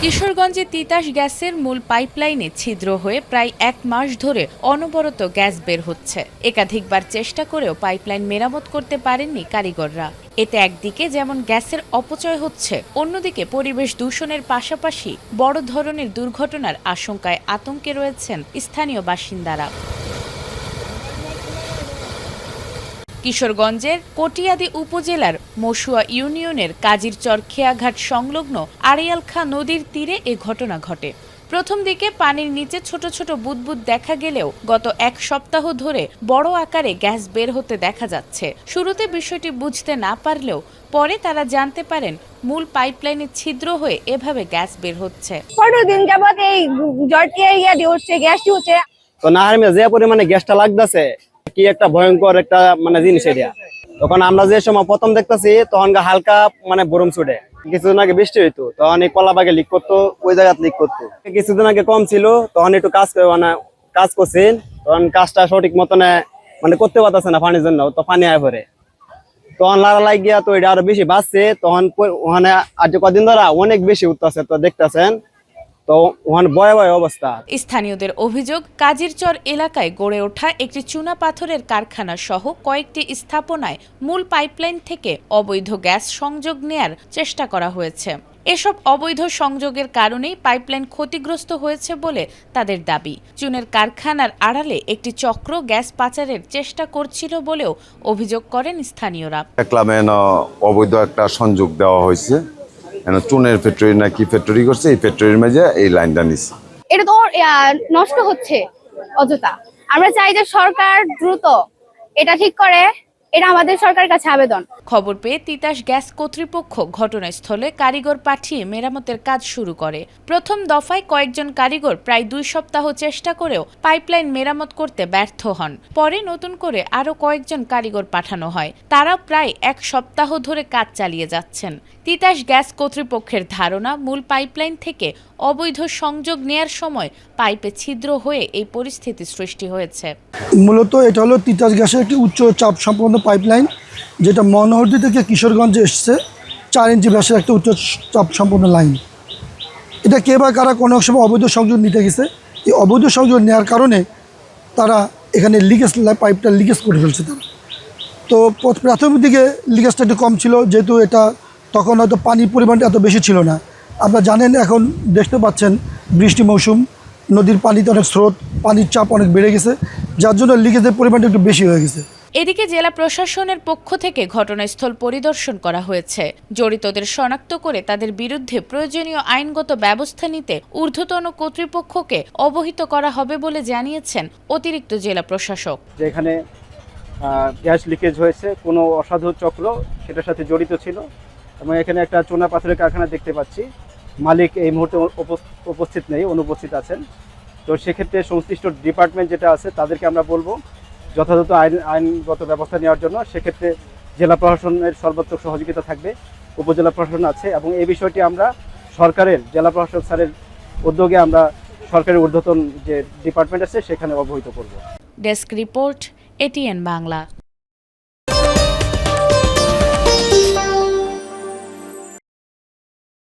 কিশোরগঞ্জে তিতাস গ্যাসের মূল পাইপলাইনে ছিদ্র হয়ে প্রায় ১ মাস ধরে অনবরত গ্যাস বের হচ্ছে। একাধিকবার চেষ্টা করেও পাইপলাইন মেরামত করতে পারেননি কারিগররা। এতে একদিকে যেমন গ্যাসের অপচয় হচ্ছে, অন্যদিকে পরিবেশ দূষণের পাশাপাশি বড় ধরনের দুর্ঘটনার আশঙ্কায় আতঙ্কে রয়েছেন স্থানীয় বাসিন্দারা। কিশোরগঞ্জের কটিয়াদি উপজেলার মশুয়া ইউনিয়নের কাজিরচর খেয়াঘাট সংলগ্ন আড়িয়ালখা নদীর তীরে এ ঘটনা ঘটে। প্রথম দিকে পানির নিচে ছোট ছোট বুদবুদ দেখা গেলেও গত ১ সপ্তাহ ধরে বড় আকারে গ্যাস বের হতে দেখা যাচ্ছে। শুরুতে বিষয়টি বুঝতে না পারলেও পরে তারা জানতে পারেন মূল পাইপলাইনে ছিদ্র হয়ে এভাবে গ্যাস বের হচ্ছে। 15 দিন যাবত এই গ্যাসটি হচ্ছে তো নাহার যে পরিমাণে গ্যাসটা লাগতেছে কি একটা ভয়ঙ্কর একটা জিনিস এটা। তখন আমরা যে সময় প্রথম দেখতেছি তখন হালকা গরম ছুটে, কিছুদিন আগে বৃষ্টি হইতো তখন এই কলাবাগে লিক করতো, ওই জায়গায় লিক করতো। কিছুদিন আগে কম ছিল তখন একটু কাজ করছেন, তখন কাজটা সঠিক মতনে করতে পারতেছে না পানির জন্য, তো পানি আয় পরে তখন লাড়া লাগিয়া তো এটা আরো বেশি বাড়ছে। তখন ওখানে আজ কদিন ধরা অনেক বেশি উঠতেছে, তো দেখতেছেন তো ওখানে ভয়াবহ অবস্থা। স্থানীয়দের অভিযোগ, কাজিরচর এলাকায় গড়ে ওঠা একটি চুনা পাথরের কারখানা সহ কয়েকটি স্থাপনায় মূল পাইপলাইন থেকে অবৈধ গ্যাস সংযোগ নেয়ার চেষ্টা করা হয়েছে। এসব অবৈধ সংযোগের কারণেই পাইপলাইন ক্ষতিগ্রস্ত হয়েছে বলে তাদের দাবি। চুনের কারখানার আড়ালে একটি চক্র গ্যাস পাচারের চেষ্টা করছিল বলেও অভিযোগ করেন স্থানীয়রা। অবৈধ একটা সংযোগ দেওয়া হয়েছে, চুনের ফ্যাক্টরি না কি ফ্যাক্টরি করছে, এই ফ্যাক্টরির মাঝে এই লাইনটা নিচ্ছে। এটা তো নষ্ট হচ্ছে অযথা। আমরা চাই যে সরকার দ্রুত এটা ঠিক করে, এটা আমাদের সরকারের কাছে আবেদন। খবর পেয়ে তিতাস গ্যাস কর্তৃপক্ষ ঘটনাস্থলে কারিগর পাঠিয়ে মেরামতের কাজ শুরু করে। প্রথম দফায় কয়েকজন কারিগর প্রায় ২ সপ্তাহ চেষ্টা করেও পাইপলাইন মেরামত করতে ব্যর্থ হন। পরে নতুন করে আরও কয়েকজন কারিগর পাঠানো হয়। তারা প্রায় ১ সপ্তাহ ধরে কাজ চালিয়ে যাচ্ছেন। তিতাস গ্যাস কর্তৃপক্ষের ধারণা, মূল পাইপলাইন থেকে অবৈধ সংযোগ নেয়ার সময় পাইপে ছিদ্র হয়ে এই পরিস্থিতি সৃষ্টি হয়েছে। মূলত এটা হলো তিতাস গ্যাসের একটি উচ্চ চাপ সম্পন্ন পাইপলাইন, যেটা মনোহরদী থেকে কিশোরগঞ্জে এসছে। ৪ ইঞ্চি ব্যাসের একটা উচ্চ চাপ সম্পন্ন লাইন। এটা কে বা কারা কোনো সময় অবৈধ সংযোগ নিতে গেছে, এই অবৈধ সংযোগ নেওয়ার কারণে তারা এখানে লিকেজ পাইপটা লিকেজ করে ফেলছে তারা। তো প্রাথমিক দিকে লিকেজটা একটু কম ছিল, যেহেতু এটা তখন হয়তো পানির পরিমাণটা এত বেশি ছিল না। আপনারা জানেন এখন দেখতে পাচ্ছেন বৃষ্টি মৌসুম, নদীর পানিতে অনেক স্রোত, পানির চাপ অনেক বেড়ে গেছে, যার জন্য লিকেজের পরিমাণটা একটু বেশি হয়ে গেছে। এদিকে জেলা প্রশাসনের পক্ষ থেকে ঘটনাস্থল পরিদর্শন করা হয়েছে। জড়িতদের শনাক্ত করে তাদের বিরুদ্ধে প্রয়োজনীয় আইনগত ব্যবস্থা নিতে ঊর্ধ্বতন কর্তৃপক্ষকে অবহিত করা হবে বলে জানিয়েছেন অতিরিক্ত জেলা প্রশাসক। যেখানে গ্যাস লিকেজ হয়েছে, কোনো অসাধু চক্র সেটার সাথে জড়িত ছিল এবং এখানে একটা চুনা পাথরের কারখানা দেখতে পাচ্ছি। মালিক এই মুহূর্তে উপস্থিত নেই, অনুপস্থিত আছেন। তো সেক্ষেত্রে সংশ্লিষ্ট ডিপার্টমেন্ট যেটা আছে তাদেরকে আমরা বলবো যথাযথ আইনগত ব্যবস্থা নেওয়ার জন্য। সেক্ষেত্রে জেলা প্রশাসনের সর্বোচ্চ সহযোগিতা থাকবে, উপজেলা প্রশাসন আছে এবং এই বিষয়টি আমরা সরকারের জেলা প্রশাসক স্যারের উদ্যোগে আমরা সরকারের ঊর্ধ্বতন যে ডিপার্টমেন্ট আছে সেখানে অবহিত করব। Desk report, ATN Bangla.